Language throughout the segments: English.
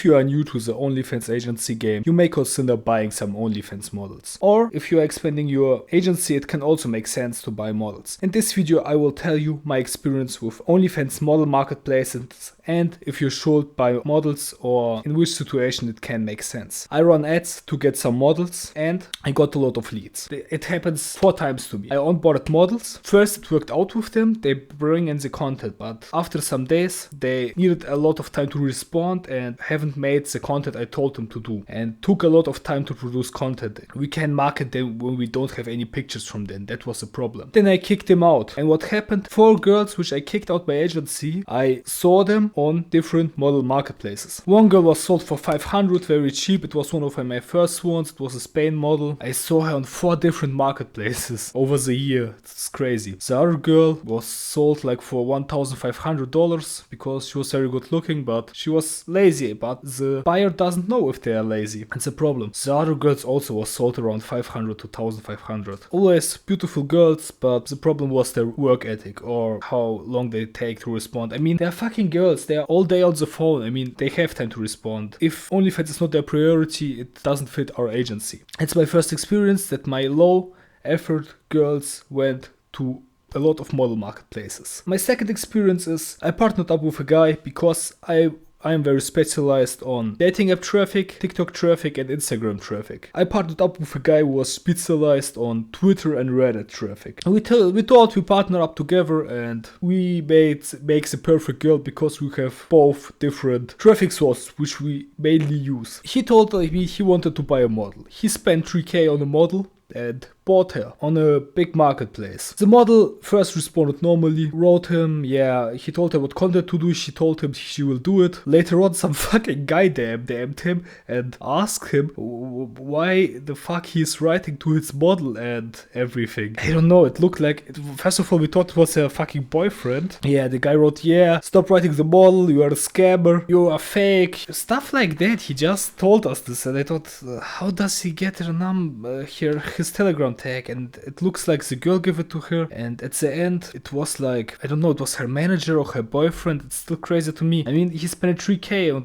If you are new to the OnlyFans agency game, you may consider buying some OnlyFans models. Or if you are expanding your agency, it can also make sense to buy models. In this video I will tell you my experience with OnlyFans model marketplaces and if you should buy models or in which situation it can make sense. I run ads to get some models and I got a lot of leads. It happens 4 times to me. I onboarded models. First it worked out with them, they bring in the content, but after some days they needed a lot of time to respond and haven't made the content I told them to do and took a lot of time to produce content. We can market them when we don't have any pictures from them. That was a problem. Then I kicked them out. And what happened? 4 girls which I kicked out by agency, I saw them on different model marketplaces. One girl was sold for 500, very cheap. It was one of my first ones. It was a Spain model. I saw her on 4 different marketplaces over the year. It's crazy. The other girl was sold like for $1,500 because she was very good looking, but she was lazy. But the buyer doesn't know if they are lazy. It's a problem. The other girls also was sold around 500 to 1,500. Always beautiful girls, but the problem was their work ethic or how long they take to respond. I mean, they're fucking girls. They are all day on the phone. I mean, they have time to respond. If OnlyFans is not their priority, it doesn't fit our agency. It's my first experience that my low effort girls went to a lot of model marketplaces. My second experience is I partnered up with a guy because I am very specialized on dating app traffic, TikTok traffic and Instagram traffic. I partnered up with a guy who was specialized on Twitter and Reddit traffic. We thought we partner up together and we makes the perfect girl because we have both different traffic sources which we mainly use. He told me he wanted to buy a model. He spent 3K on a model and bought her on a big marketplace. The model first responded normally, wrote him, yeah, he told her what content to do, she told him she will do it. Later on some fucking guy DM'd him and asked him why the fuck he's writing to his model and everything. I don't know, it looked like, first of all we thought it was a fucking boyfriend. Yeah, the guy wrote, yeah, stop writing the model, you are a scammer, you are fake, stuff like that. He just told us this and I thought, how does he get her number, his Telegram tag? And it looks like the girl gave it to her and at the end it was like, I don't know, it was her manager or her boyfriend. It's still crazy to me. I mean, he spent 3K on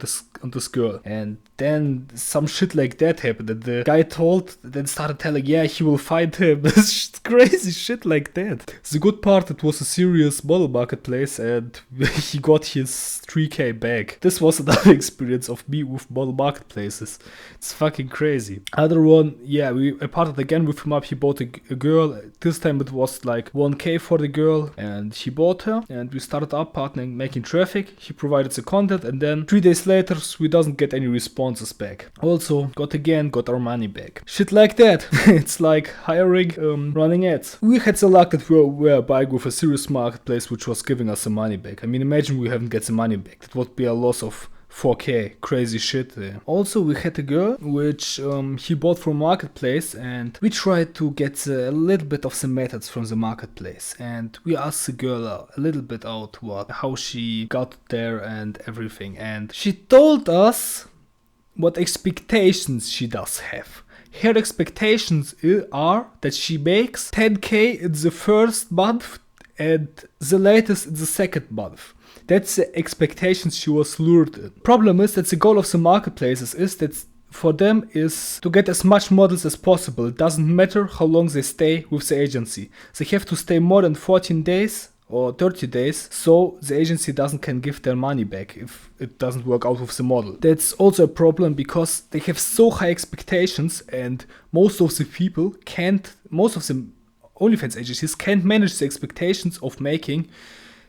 this girl and then some shit like that happened and the guy then started telling, yeah, he will find him. Crazy shit like that. The good part, it was a serious model marketplace and he got his 3K back. This was another experience of me with model marketplaces. It's fucking crazy. Other one, yeah, I partnered again with him up. He bought a girl. This time it was like 1K for the girl and he bought her and we started up partnering, making traffic. He provided the content and then 3 days later we doesn't get any responses back. Also got our money back. Shit like that. It's like hiring, running ads. We had the luck that we were buying with a serious marketplace which was giving us the money back. I mean, imagine we haven't get the money back. That would be a loss of 4K, crazy shit there. Also, we had a girl which he bought from marketplace and we tried to get a little bit of the methods from the marketplace and we asked the girl a little bit out how she got there and everything, and she told us what expectations she does have. Her expectations are that she makes 10K in the first month and the latest in the second month. That's the expectations she was lured in. Problem is that the goal of the marketplaces is that for them is to get as much models as possible. It doesn't matter how long they stay with the agency. They have to stay more than 14 days or 30 days so the agency can give their money back if it doesn't work out with the model. That's also a problem because they have so high expectations and most of the OnlyFans agencies can't manage the expectations of making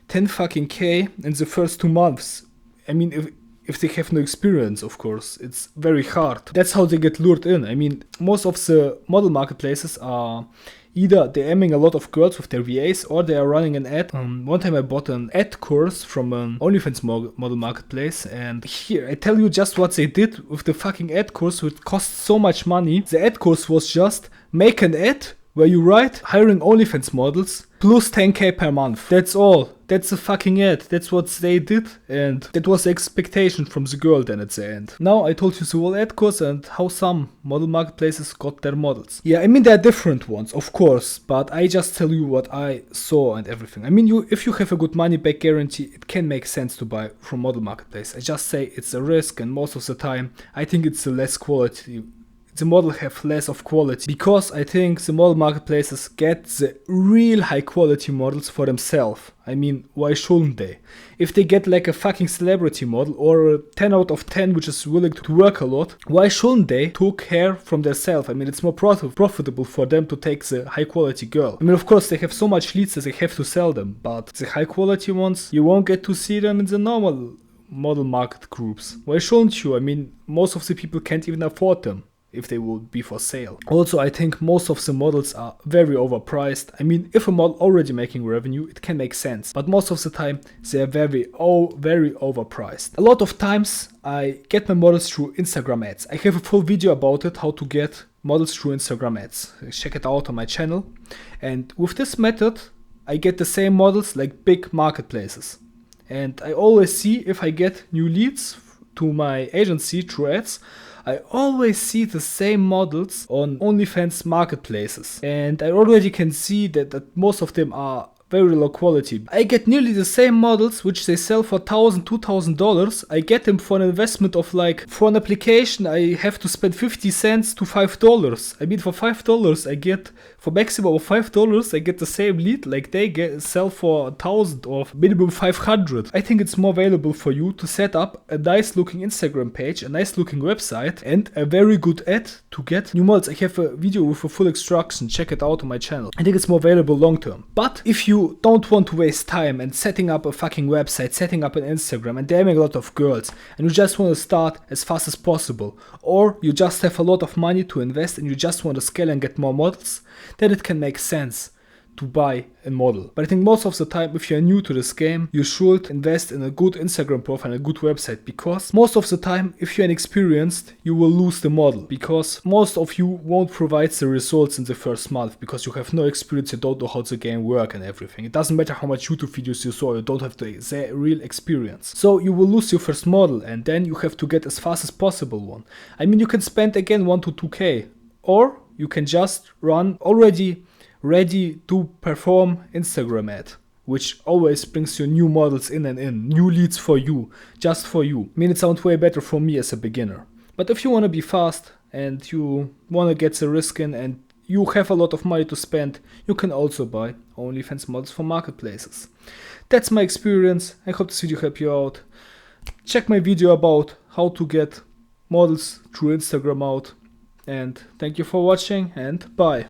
10 fucking K in the first 2 months. I mean, if they have no experience, of course, it's very hard. That's how they get lured in. I mean, most of the model marketplaces are either they're aiming a lot of girls with their VAs or they are running an ad. One time I bought an ad course from an OnlyFans model marketplace and here I tell you just what they did with the fucking ad course, which cost so much money. The ad course was just make an ad where you write hiring OnlyFans models plus 10K per month. That's all. that's a fucking ad. That's what they did, and that was the expectation from the girl then at the end. Now I told you the whole ad course and how some model marketplaces got their models. Yeah, I mean there are different ones, of course, but I just tell you what I saw and everything. I mean, if you have a good money back guarantee, it can make sense to buy from model marketplace. I just say it's a risk, and most of the time I think it's a less quality. The model have less of quality, because I think the model marketplaces get the real high quality models for themselves. I mean, why shouldn't they? If they get like a fucking celebrity model or a 10 out of 10 which is willing to work a lot, why shouldn't they take care from themselves? I mean, it's more profitable for them to take the high quality girl. I mean, of course they have so much leads that they have to sell them, but the high quality ones, you won't get to see them in the normal model market groups. Why shouldn't you? I mean, most of the people can't even afford them if they would be for sale. Also, I think most of the models are very overpriced. I mean, if a model already making revenue, it can make sense, but most of the time they are very overpriced. A lot of times I get my models through Instagram ads. I have a full video about it, how to get models through Instagram ads. Check it out on my channel. And with this method, I get the same models like big marketplaces. And I always see if I get new leads to my agency through ads, I always see the same models on OnlyFans marketplaces, and I already can see that most of them are very low quality. I get nearly the same models which they sell for $1,000, $2,000. I get them for an investment of like, for an application I have to spend 50 cents to $5. I mean, for $5 I get, for maximum of $5 I get the same lead like they sell for 1,000 or minimum 500. I think it's more valuable for you to set up a nice looking Instagram page, a nice looking website, and a very good ad to get new models. I have a video with a full instruction, check it out on my channel. I think it's more valuable long term. But if you don't want to waste time and setting up a fucking website, setting up an Instagram, and DMing a lot of girls, and you just want to start as fast as possible, or you just have a lot of money to invest and you just want to scale and get more models, then it can make sense to buy a model. But I think most of the time, if you're new to this game, you should invest in a good Instagram profile and a good website, because most of the time, if you're inexperienced, you will lose the model, because most of you won't provide the results in the first month, because you have no experience, you don't know how the game works and everything. It doesn't matter how much YouTube videos you saw, you don't have the real experience. So you will lose your first model, and then you have to get as fast as possible one. I mean, you can spend again 1 to 2K, or you can just run already ready to perform Instagram ad, which always brings you new models in and in, new leads for you, just for you. I mean, it sounds way better for me as a beginner. But if you want to be fast and you want to get the risk in and you have a lot of money to spend, you can also buy OnlyFans models from marketplaces. That's my experience. I hope this video helped you out. Check my video about how to get models through Instagram out. And thank you for watching, and bye.